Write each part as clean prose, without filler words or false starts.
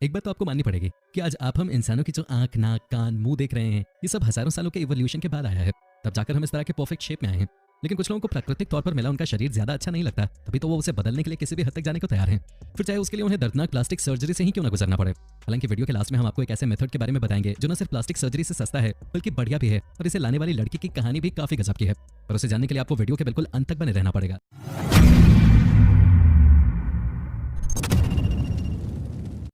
एक बात तो आपको माननी पड़ेगी कि आज आप हम इंसानों की जो आंख, नाक, कान, मुंह देख रहे हैं, ये सब हजारों सालों के इवोल्यूशन के बाद आया है। तब जाकर हम इस तरह के परफेक्ट शेप में आए हैं। लेकिन कुछ लोगों को प्राकृतिक तौर पर मिला उनका शरीर ज्यादा अच्छा नहीं लगता, तभी तो वो उसे बदलने के लिए किसी भी हद तक जाने को तैयार हैं। फिर चाहे उसके लिए उन्हें दर्दनाक प्लास्टिक सर्जरी से ही क्यों ना गुजरना पड़े। हालांकि वीडियो के लास्ट में हम आपको एक ऐसे मेथड के बारे में बताएंगे जो न सिर्फ प्लास्टिक सर्जरी से सस्ता है बल्कि बढ़िया भी है, और इसे लाने वाली लड़की की कहानी भी काफी गजब की है। पर उसे जानने के लिए आपको वीडियो के बिल्कुल अंत तक बने रहना पड़ेगा।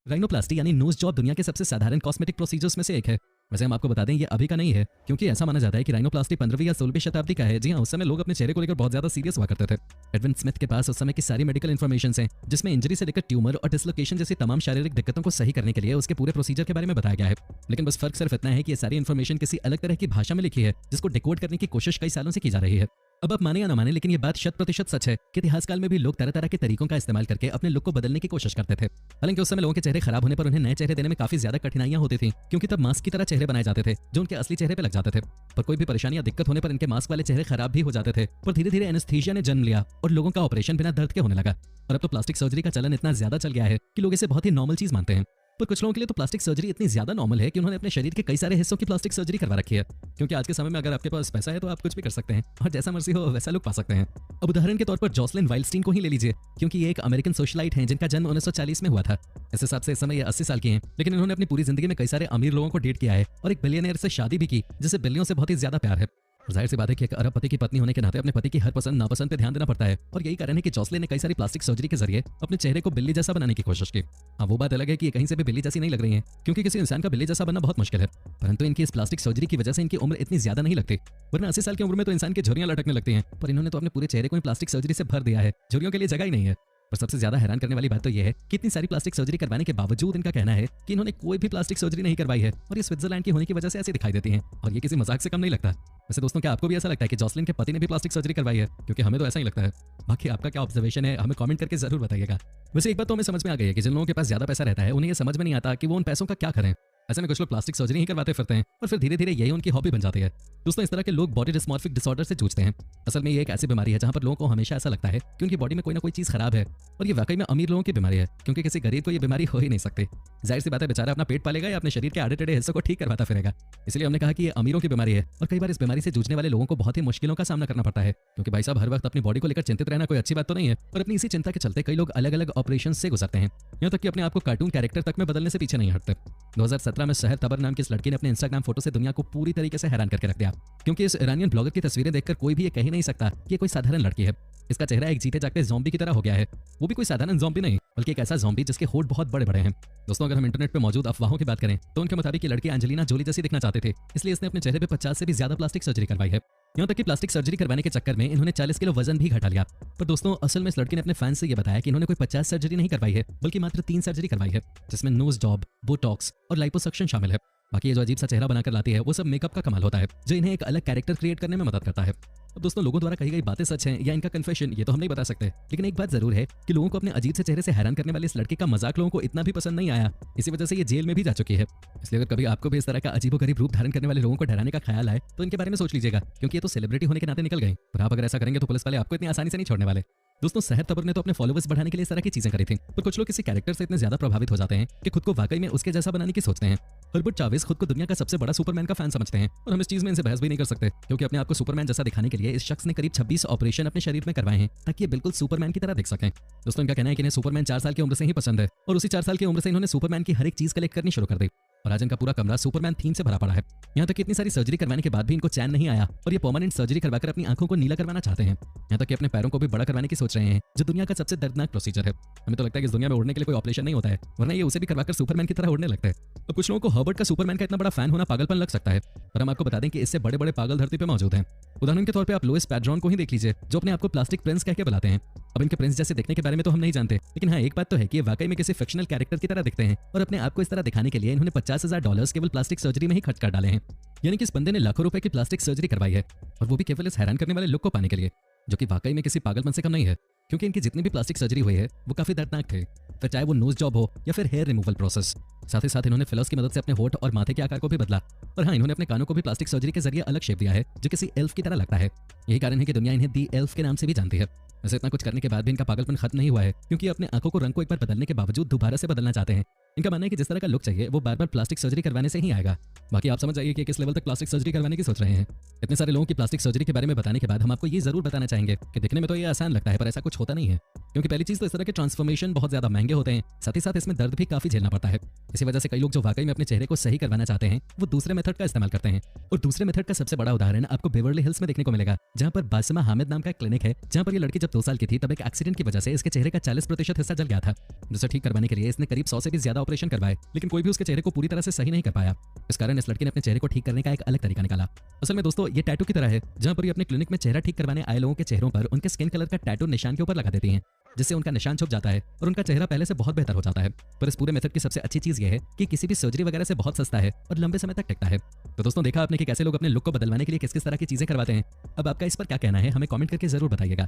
राइनोप्लास्टी यानी नोज जॉब दुनिया के सबसे साधारण कॉस्मेटिक प्रोसीजर्स में से एक है। वैसे हम आपको बता दें ये अभी का नहीं है, क्योंकि ऐसा माना जाता है कि राइनोप्लास्टी 15वीं या 16वीं शताब्दी का है। जी हाँ, उस समय लोग अपने चेहरे को लेकर बहुत ज्यादा सीरियस हुआ करते थे। एडविन स्मिथ के पास उस समय की सारी मेडिकल इन्फॉर्मेशन है, जिसमें इंजरी से लेकर ट्यूमर और डिसलोकेशन जैसी तमाम शारीरिक दिक्कतों को सही करने के लिए उसके पूरे प्रोसीजर के बारे में बताया गया है। लेकिन बस फर्क सिर्फ इतना है कि ये सारी इन्फॉर्मेशन किसी अलग तरह की भाषा में लिखी है, जिसको डिकोड करने की कोशिश कई सालों से की जा रही है। अब आप माने या ना माने, लेकिन ये बात 100% सच है कि इतिहास काल में भी लोग तरह तरह के तरीकों का इस्तेमाल करके अपने लुक को बदलने की कोशिश करते थे। हालांकि उस समय लोगों के चेहरे खराब होने पर उन्हें नए चेहरे देने में काफी ज्यादा कठिनाइयां होती थी, क्योंकि तब मास्क की तरह चेहरे बनाए जाते थे जो उनके असली चेहरे पे लग जाते थे। पर कोई भी परेशानी या दिक्कत होने पर इनके मास्क वाले चेहरे खराब भी हो जाते थे। पर धीरे धीरे एनेस्थीसिया ने जन्म लिया और लोगों का ऑपरेशन बिना दर्द के होने लगा। और अब तो प्लास्टिक सर्जरी का चलन इतना ज्यादा चल गया है कि लोग इसे बहुत ही नॉर्मल चीज मानते हैं। पर कुछ लोगों के लिए तो प्लास्टिक सर्जरी इतनी ज्यादा नॉर्मल है कि उन्होंने अपने शरीर के कई सारे हिस्सों की प्लास्टिक सर्जरी करवा रखी है, क्योंकि आज के समय में अगर आपके पास पैसा है तो आप कुछ भी कर सकते हैं और जैसा मर्जी हो वैसा लोग पा सकते हैं। अब उदाहरण के तौर पर जॉसलिन वाइल्डस्टीन को ही ले लीजिए, क्योंकि ये एक अमेरिकन सोशलाइट हैं जिनका जन्म 1940 में हुआ था। इस हिसाब से इस समय ये 80 साल की हैं, लेकिन इन्होंने अपनी पूरी जिंदगी में कई सारे अमीर लोगों को डेट किया है और एक बिलियनियर से शादी भी की, जिसे बिल्लियों से बहुत ही ज्यादा प्यार है। और जाहिर सी बात है कि एक अरबपति की पत्नी होने के नाते अपने पति की हर पसंद नापसंद पे ध्यान देना पड़ता है, और यही कारण है कि जॉसलिन ने कई सारी प्लास्टिक सर्जरी के जरिए अपने चेहरे को बिल्ली जैसा बनाने की कोशिश की। हाँ, वो बात अलग है कि ये कहीं से भी बिल्ली जैसी नहीं लग रही है, क्योंकि किसी इंसान का बिल्ली जैसा बनना बहुत मुश्किल है। परंतु इनकी इस प्लास्टिक सर्जरी की वजह से इनकी उम्र इतनी ज्यादा नहीं लगती, वरना 80 साल की उम्र में तो इंसान की झुर्रियां लटकने लगती हैं। पर इन्होंने तो अपने पूरे चेहरे को प्लास्टिक सर्जरी से भर दिया है, झुर्रियों के लिए जगह ही नहीं है। पर सबसे ज्यादा हैरान करने वाली बात तो यह है कि इतनी सारी प्लास्टिक सर्जरी करवाने के बावजूद इनका कहना है कि इन्होंने कोई भी प्लास्टिक सर्जरी नहीं करवाई है, और ये स्विट्जरलैंड की होने की वजह से ऐसी दिखाई देती हैं, और ये किसी मजाक से कम नहीं लगता। वैसे दोस्तों, क्या आपको भी ऐसा लगता है कि जॉसलिन के पति ने भी प्लास्टिक सर्जरी करवाई है? क्योंकि हमें तो ऐसा ही लगता है। बाकी आपका क्या ऑब्जर्वेशन है, हमें कमेंट करके जरूर बताइएगा। वैसे एक बात तो हमें समझ में आ गई है कि जिन लोगों के पास ज्यादा पैसा रहता है उन्हें ये समझ में नहीं आता कि वो उन पैसों का क्या करें। ऐसे में कुछ लोग प्लास्टिक सर्जरी ही करवाते फिरते हैं और फिर धीरे धीरे यही उनकी हॉबी बन जाती है। दोस्तों, इस तरह के लोग बॉडी डिस्मॉर्फिक डिसऑर्डर से जूझते हैं। असल में ये एक ऐसी बीमारी है जहां पर लोगों को हमेशा ऐसा लगता है कि उनकी बॉडी में कोई ना कोई चीज खराब है, और ये वाकई में अमीर लोगों की बीमारी है, क्योंकि किसी गरीब को ये बीमारी हो ही नहीं सकती। जाहिर सी बात है, बेचारा अपना पेट पालेगा या अपने शरीर के आड़े टेढ़े हिस्सों को ठीक करवाता फिरेगा। इसलिए हमने कहा कि ये अमीरों की बीमारी है, और कई बार इस बीमारी से जूझने वाले लोगों को बहुत ही मुश्किलों का सामना करना पड़ता है, क्योंकि भाई साहब हर वक्त अपनी बॉडी को लेकर चिंतित रहना कोई अच्छी बात तो नहीं है। और अपनी इसी चिंता के चलते कई लोग अलग अलग ऑपरेशन से गुजरते हैं, यहाँ तक कि अपने आप को कार्टून कैरेक्टर तक में बदलने से पीछे नहीं हटते। 2017 में शहर तबर नाम की इस लड़की ने अपने इंस्टाग्राम फोटो से दुनिया को पूरी तरीके से हैरान करके रख दिया, क्योंकि इस ईरानियन ब्लॉगर की तस्वीरें देखकर कोई भी ये कह ही नहीं सकता कि ये कोई साधारण लड़की है। इसका चेहरा एक जीते जागते ज़ॉम्बी की तरह हो गया है, वो भी कोई साधारण ज़ॉम्बी नहीं, बल्कि एक ऐसा ज़ॉम्बी जिसके होंठ बहुत बड़े बड़े हैं। दोस्तों, अगर हम इंटरनेट पे मौजूद अफवाहों की बात करें तो उनके मुताबिक ये लड़की एंजेलिना जोली जैसी दिखना चाहते थे, इसलिए इसने अपने चेहरे पे 50 से भी ज्यादा प्लास्टिक सर्जरी करवाई है। यहाँ तक कि प्लास्टिक सर्जरी करवाने के चक्कर में इन्होंने 40 किलो वजन भी घटा लिया। पर दोस्तों, असल में इस लड़की ने अपने फैंस से ये बताया कि इन्होंने कोई 50 सर्जरी नहीं करवाई है, बल्कि मात्र 3 सर्जरी करवाई है, जिसमें नोज जॉब, बोटॉक्स और लाइपोसक्शन शामिल है। बाकी ये जो अजीब सा चेहरा बनाकर लाती है वो सब मेकअप का कमाल होता है, जो इन्हें एक अलग कैरेक्टर क्रिएट करने में मदद करता है। अब दोस्तों, लोगों द्वारा कही गई बातें सच हैं या इनका कन्फेशन, ये तो हम नहीं बता सकते, लेकिन एक बात जरूर है कि लोगों को अपने अजीब से चेहरे से हैरान करने वाले इस लड़के का मजाक लोगों को इतना भी पसंद नहीं आया, इसी वजह से ये जेल में भी जा चुकी है। इसलिए अगर कभी आपको भी इस तरह का अजीबोगरीब रूप धारण करने वाले लोगों को डराने का ख्याल आए तो इनके बारे में सोच लीजिएगा, क्योंकि ये तो सेलिब्रिटी होने के नाते निकल गए, पर आप अगर ऐसा करेंगे तो पुलिस वाले आपको इतनी आसानी से नहीं छोड़ने वाले। दोस्तों, शहर तबर ने तो अपने फॉलोअर्स बढ़ाने के लिए इस तरह की चीजें करी थी, पर कुछ लोग किसी कैरेक्टर से इतने ज्यादा प्रभावित हो जाते हैं कि खुद को वाकई में उसके जैसा बनाने की सोचते हैं। हर्बर्ट चावेस खुद को दुनिया का सबसे बड़ा सुपरमैन का फैन समझते हैं, और हम इस चीज में इनसे बहस भी नहीं कर सकते, क्योंकि अपने आप को सुपरमैन जैसा दिखाने के लिए इस शख्स ने करीब 26 ऑपरेशन अपने शरीर में करवाए हैं, ताकि ये बिल्कुल सुपरमैन की तरह दिख सकें। दोस्तों, इनका कहना है कि इन्हें सुपरमैन 4 साल की उम्र से ही पसंद है, और उसी 4 साल की उम्र से इन्होंने सुपरमैन की हर एक चीज कलेक्ट करनी शुरू कर दी, और आज इनका पूरा कमरा सुपरमैन थीम से भरा पड़ा है। यहाँ तक कि इतनी सारी सर्जरी करवाने के बाद भी इनको चैन नहीं आया, और ये परमानेंट सर्जरी करवाकर अपनी आंखों को नीला करवाना चाहते हैं। यहाँ तक कि अपने पैरों को भी बड़ा करवाने की सोच रहे हैं, जो दुनिया का सबसे दर्दनाक प्रोसीजर है। हमें तो लगता है कि इस दुनिया में उड़ने के लिए कोई ऑपरेशन नहीं होता है, वरना ये उसे भी करवाकर सुपरमैन की तरह उड़ने लगता है। तो कुछ लोगों को हर्बर्ट का सुपरमैन का इतना बड़ा फैन होना पागलपन लग सकता है, पर हम आपको बता दें कि इससे बड़े बड़े पागल धरती पे मौजूद हैं। उदाहरण के तौर पे आप लुइस पैड्रॉन को ही देख लीजिए, जो अपने आप को प्लास्टिक प्रिंस कह के बुलाते हैं। अब इनके प्रिंस जैसे दिखने के बारे में तो हम नहीं जानते, लेकिन हाँ, एक बात तो है कि ये वाकई में किसी फिक्शनल कैरेक्टर की तरह दिखते हैं, और अपने आप को इस तरह दिखाने के लिए इन्होंने $50,000 केवल प्लास्टिक सर्जरी में ही खर्च कर डाले हैं। यानी कि इस बंदे ने लाखों रुपए की प्लास्टिक सर्जरी करवाई है, और वो भी केवल इस हैरान करने वाले लुक को पाने के लिए, जो कि वाकई में किसी पागलपन से कम नहीं है, क्योंकि इनकी जितनी भी प्लास्टिक सर्जरी हुई है वो काफी दर्दनाक थे, फिर चाहे वो नोज जॉब हो या फिर हेयर रिमूवल प्रोसेस। साथ ही साथ इन्होंने फिलर्स की मदद से अपने होठ और माथे के आकार को भी बदला, और हाँ, इन्होंने अपने कानों को भी प्लास्टिक सर्जरी के जरिए अलग शेप दिया है, जो किसी एल्फ की तरह लगता है। यही कारण है कि दुनिया इन्हें दी एल्फ के नाम से भी जानती है। वैसे इतना कुछ करने के बाद भी इनका पागलपन खत्म नहीं हुआ है, क्योंकि अपने आंखों को रंग को एक बार बदलने के बावजूद दोबारा से बदलना चाहते हैं। इनका मानना है कि जिस तरह का लुक चाहिए वो बार बार प्लास्टिक सर्जरी करवाने से ही आएगा। बाकी आप समझ जाइए कि किस लेवल तक प्लास्टिक सर्जरी करवाने की सोच रहे हैं। इतने सारे लोगों की प्लास्टिक सर्जरी के बारे में बताने के बाद हम आपको ये जरूर बताना चाहेंगे कि दिखने में तो ये आसान लगता है पर ऐसा कुछ होता नहीं है। क्योंकि पहली चीज तो इस तरह के ट्रांसफॉर्मेशन बहुत ज्यादा महंगे होते हैं, साथ ही साथ इसमें दर्द भी काफी झेलना पड़ता है। इसी वजह से कई लोग जो वाकई में अपने चेहरे को सही करवाना चाहते हैं वो दूसरे मेथड का इस्तेमाल करते हैं। और दूसरे मेथड का सबसे बड़ा उदाहरण आपको बेवर्ली हिल्स में देखने को मिलेगा, जहां पर बासिमा हामिद नाम का एक क्लिनिक है, जहां पर ये लड़की जब 2 साल की थी तब एक एक्सीडेंट की वजह से इसके चेहरे का 40% हिस्सा जल गया था, जिसे ठीक करवाने के लिए इसने करीब 100 से भी ज्यादा ऑपरेशन करवाए, लेकिन कोई भी उसके चेहरे को पूरी तरह से सही नहीं कर पाया। इस कारण इस लड़की ने अपने चेहरे को ठीक करने का एक अलग तरीका निकाला। असल में दोस्तों ये टैटू की तरह है, जहां पर ये अपने क्लिनिक में चेहरा ठीक करवाने आए लोगों के चेहरों पर उनके स्किन कलर का टैटू निशान के ऊपर लगा देती हैं, जिससे उनका निशान छुप जाता है और उनका चेहरा पहले से बहुत बेहतर हो जाता है। पर इस पूरे मेथड की सबसे अच्छी चीज ये है कि किसी भी सर्जरी वगैरह से बहुत सस्ता है और लंबे समय तक टिकता है। तो दोस्तों देखा आपने कि कैसे लोग अपने लुक को बदलवाने के लिए किस किस तरह की चीजें करवाते हैं। अब आपका इस पर क्या कहना है हमें कमेंट करके जरूर बताइएगा।